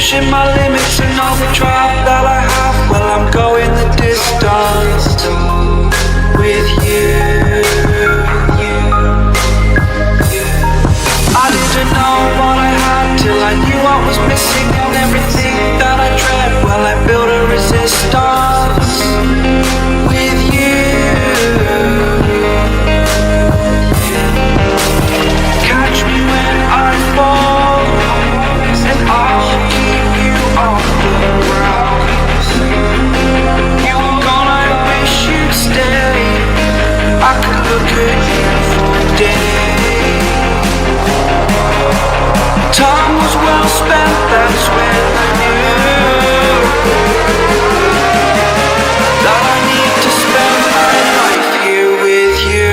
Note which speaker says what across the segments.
Speaker 1: pushing my limits and all the drive that I have. Well, I'm going the distance with you. I didn't know what I had till I knew what was missing and everything that I dread. Well, I built a resistance with you. Catch me when I fall, and I'll keep you off the ground. You were gone, I wish you'd stay. I could look at you for days. Time was well spent, that's when I knew that I need to spend my life here with you.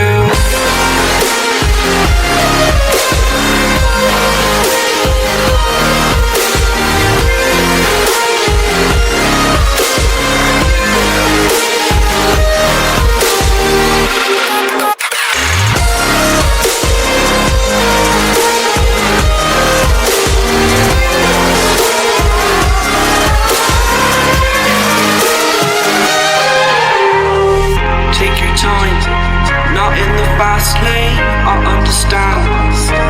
Speaker 1: Not in the fast lane, I understand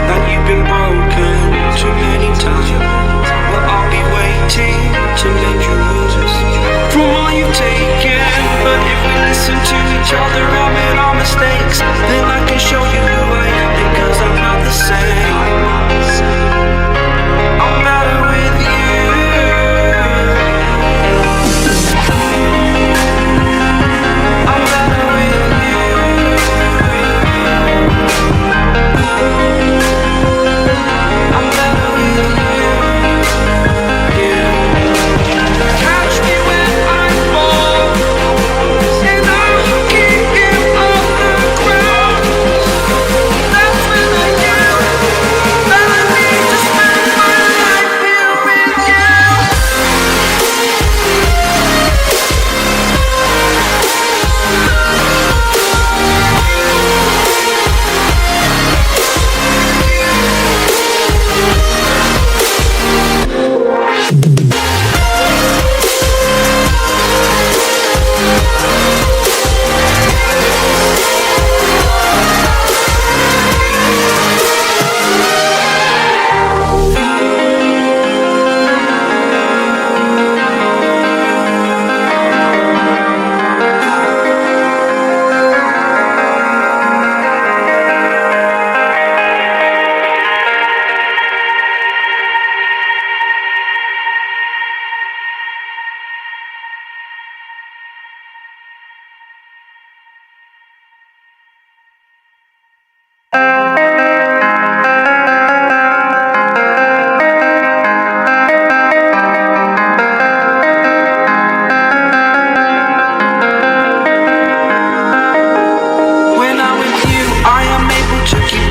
Speaker 1: that you've been broken too many times. But I'll be waiting to lend you roses from all you've taken. But if we listen to each other, admit our mistakes, then I can show you who I am, because I'm not the same. I'm better with you.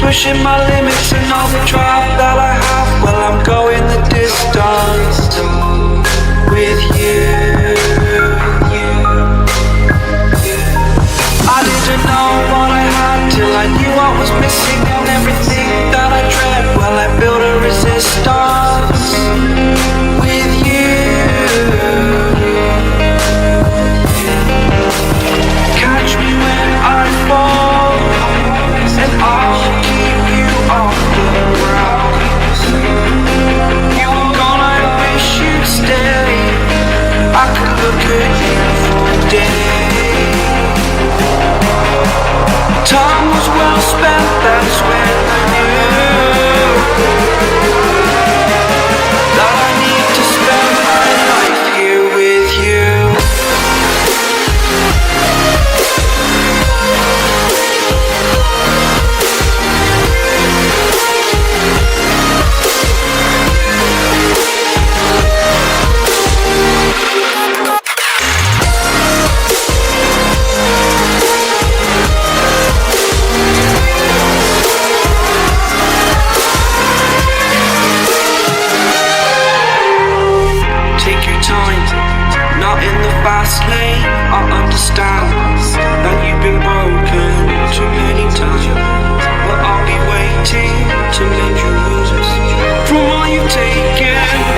Speaker 1: Pushing my limits and all the drive that I have. Well, I'm going the distance with you. I didn't know what I had till I knew what was missing and everything that I dread. Well, I built a resistance with you. Catch me when I fall, and I'll keep you off the ground. You were gone, I wish you'd stay. I could look at you for days. Time was well spent, that's when I knew that I need to spend my life here with you.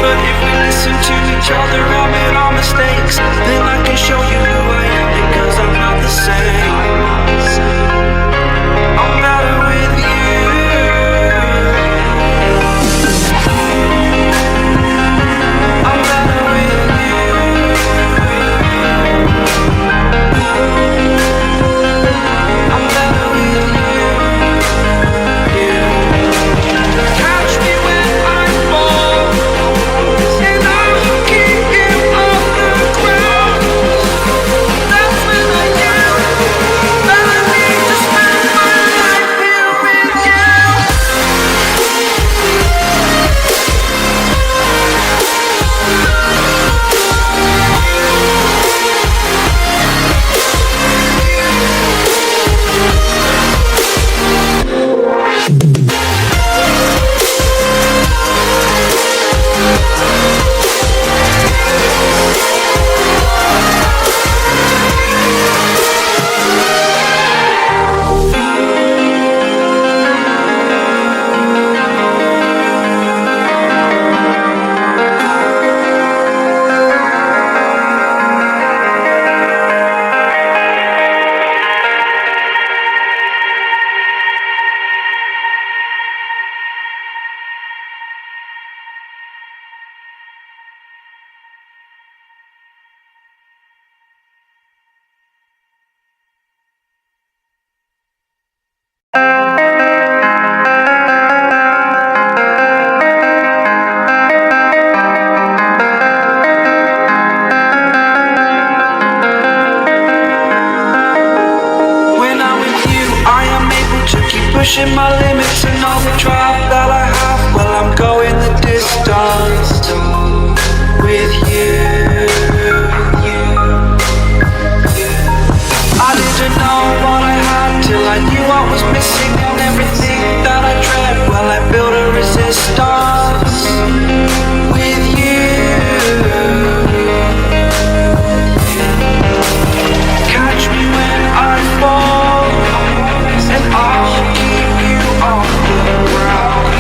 Speaker 1: but if we listen to each other, admit our mistakes, then I can show you who I am, because I'm not the same. I'm better with you. I'm better with you. I'm better with you. Catch me when I fall, and I'll keep you off the ground. That's when I knew that I need to spend my life here with you. Pushing my limits and all the drive that I have. Well, I'm going the distance with you. I didn't know what I had till I knew what was missing, and everything that I dread, well, I built a resistance with you. Catch me when I fall, and I'll keep you off the ground.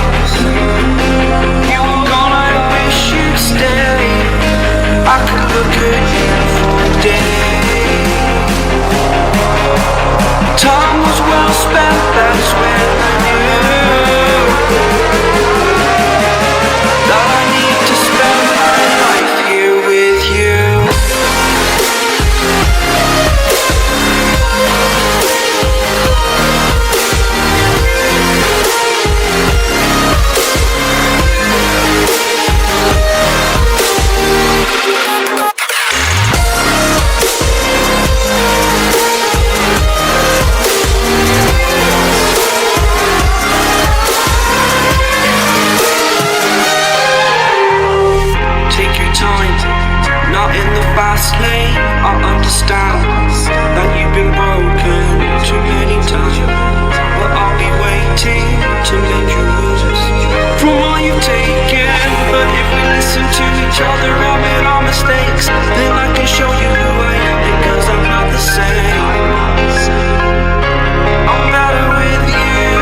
Speaker 1: You were gone, I wish you'd stay. I could look at you for days. Time was well spent, that's when I knew that I need to spend my life here with you. Fast lane, I understand that you've been broken too many times, but I'll be waiting to mend your wounds from all you've taken. But if we listen to each other, admit our mistakes, then I can show you who I am, because I'm not the same. I'm better with you.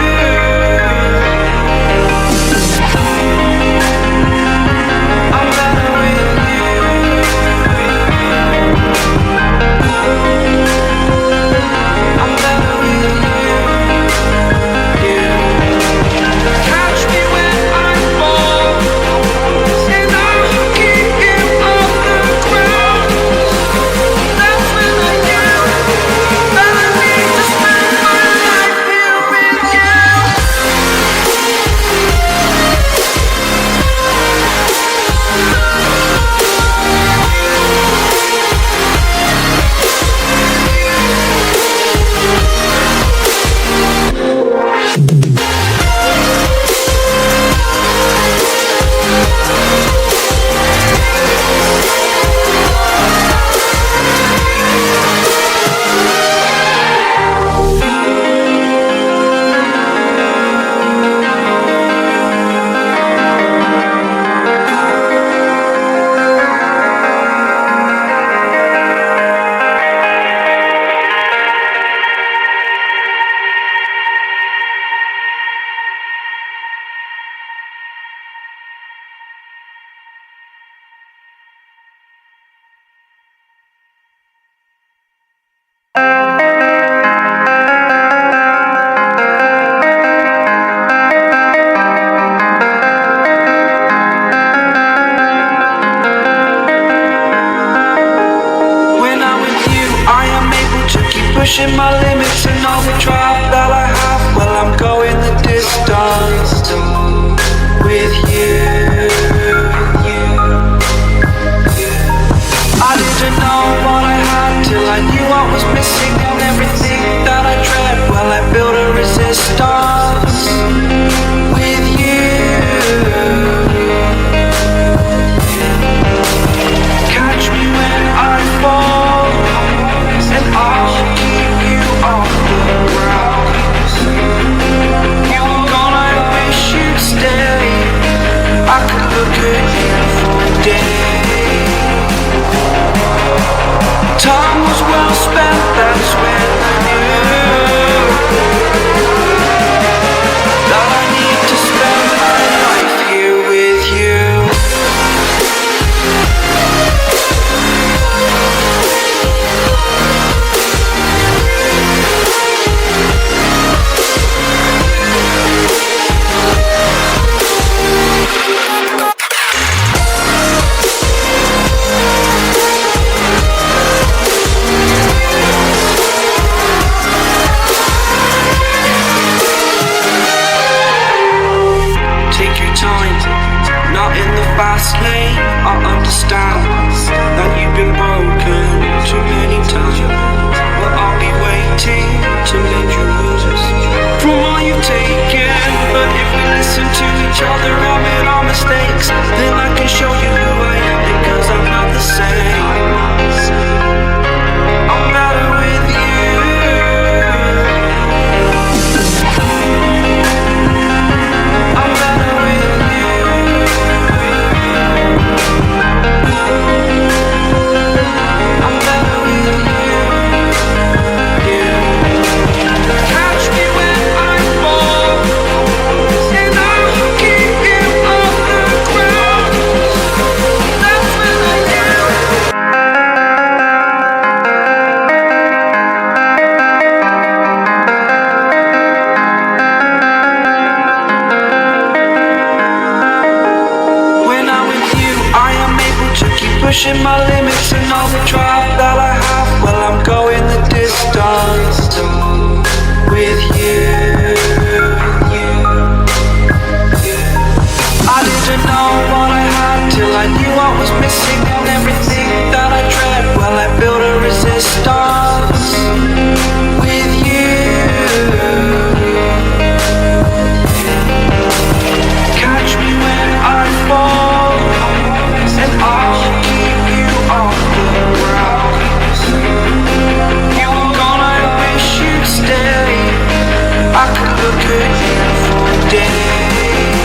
Speaker 1: I'm better with you. I'm better with you. Catch me when I fall, and I'll keep you off the ground. pushing my limits and all the drive that I have. Well, I'm going the distance with you. I didn't know what I had till I knew what was missing and everything that I dread. Well, I built a resistance with you. Catch me when I fall, and I'll keep you off the ground. You were gone, I wish you'd stay. I could look at you for days. Time was well spent, that's when I knew that I need to spend my life here with you. Not in the fast lane, I understand that you've been broken too many times. But I'll be waiting to mend your wounds from all you've taken. But if we listen to each other, admit our mistakes, then I can show you who I am, because I'm not the same. I'm better with you. Pushing my limits and all the drive that I have. Well, I'm going the distance with you. I didn't know what I had till I knew what was missing and everything that I dread. Well, I built a resistance with you. Catch me when I fall, and I'll keep you off the ground. You were gone, I wish you'd stay. I could look at you for days.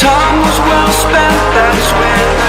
Speaker 1: Time was well spent, that's when